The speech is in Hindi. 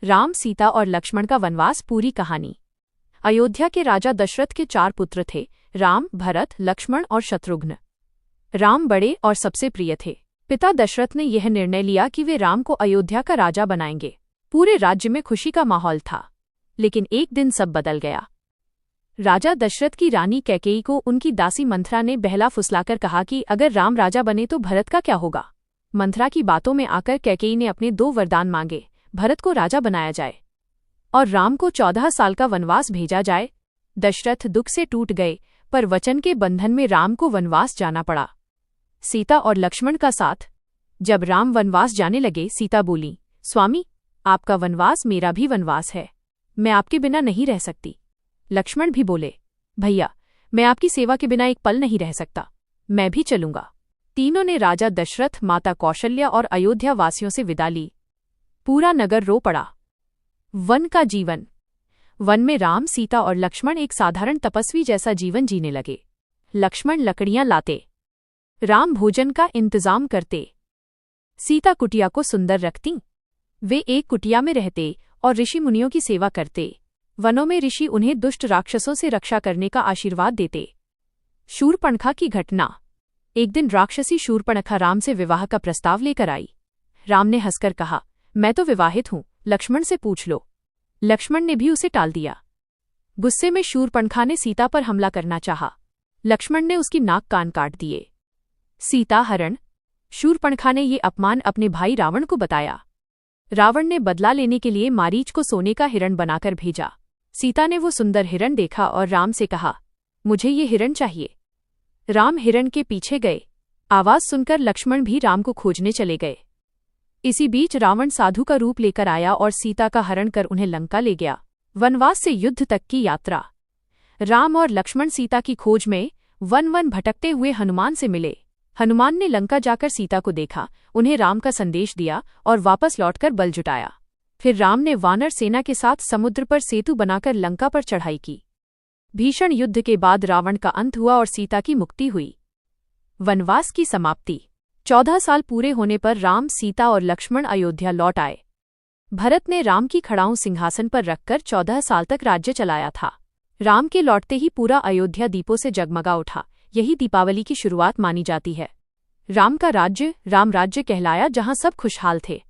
राम, सीता और लक्ष्मण का वनवास पूरी कहानी। अयोध्या के राजा दशरथ के 4 पुत्र थे, राम, भरत, लक्ष्मण और शत्रुघ्न। राम बड़े और सबसे प्रिय थे। पिता दशरथ ने यह निर्णय लिया कि वे राम को अयोध्या का राजा बनाएंगे। पूरे राज्य में खुशी का माहौल था, लेकिन एक दिन सब बदल गया। राजा दशरथ की रानी कैकेयी को उनकी दासी मंथरा ने बहला फुसलाकर कहा कि अगर राम राजा बने तो भरत का क्या होगा। मंथरा की बातों में आकर कैकेयी ने अपने 2 वरदान मांगे, भरत को राजा बनाया जाए और राम को 14 साल का वनवास भेजा जाए। दशरथ दुख से टूट गए, पर वचन के बंधन में राम को वनवास जाना पड़ा। सीता और लक्ष्मण का साथ। जब राम वनवास जाने लगे, सीता बोली, स्वामी, आपका वनवास मेरा भी वनवास है, मैं आपके बिना नहीं रह सकती। लक्ष्मण भी बोले, भैया, मैं आपकी सेवा के बिना एक पल नहीं रह सकता, मैं भी चलूंगा। तीनों ने राजा दशरथ, माता कौशल्या और अयोध्या वासियों से विदा ली। पूरा नगर रो पड़ा। वन का जीवन। वन में राम, सीता और लक्ष्मण एक साधारण तपस्वी जैसा जीवन जीने लगे। लक्ष्मण लकड़ियां लाते, राम भोजन का इंतजाम करते, सीता कुटिया को सुंदर रखती। वे एक कुटिया में रहते और ऋषि मुनियों की सेवा करते। वनों में ऋषि उन्हें दुष्ट राक्षसों से रक्षा करने का आशीर्वाद देते। शूर्पणखा की घटना। एक दिन राक्षसी शूर्पणखा राम से विवाह का प्रस्ताव लेकर आई। राम ने हंसकर कहा, मैं तो विवाहित हूं, लक्ष्मण से पूछ लो। लक्ष्मण ने भी उसे टाल दिया। गुस्से में शूर्पणखा ने सीता पर हमला करना चाहा। लक्ष्मण ने उसकी नाक कान काट दिए। सीता हरण। शूर्पणखा ने ये अपमान अपने भाई रावण को बताया। रावण ने बदला लेने के लिए मारीच को सोने का हिरण बनाकर भेजा। सीता ने वो सुंदर हिरण देखा और राम से कहा, मुझे ये हिरण चाहिए। राम हिरण के पीछे गए। आवाज सुनकर लक्ष्मण भी राम को खोजने चले गए। इसी बीच रावण साधु का रूप लेकर आया और सीता का हरण कर उन्हें लंका ले गया। वनवास से युद्ध तक की यात्रा। राम और लक्ष्मण सीता की खोज में वन भटकते हुए हनुमान से मिले। हनुमान ने लंका जाकर सीता को देखा, उन्हें राम का संदेश दिया और वापस लौटकर बल जुटाया। फिर राम ने वानर सेना के साथ समुद्र पर सेतु बनाकर लंका पर चढ़ाई की। भीषण युद्ध के बाद रावण का अंत हुआ और सीता की मुक्ति हुई। वनवास की समाप्ति। 14 साल पूरे होने पर राम, सीता और लक्ष्मण अयोध्या लौट आए। भरत ने राम की खड़ाऊं सिंहासन पर रखकर 14 साल तक राज्य चलाया था। राम के लौटते ही पूरा अयोध्या दीपों से जगमगा उठा। यही दीपावली की शुरुआत मानी जाती है। राम का राज्य राम राज्य कहलाया, जहां सब खुशहाल थे।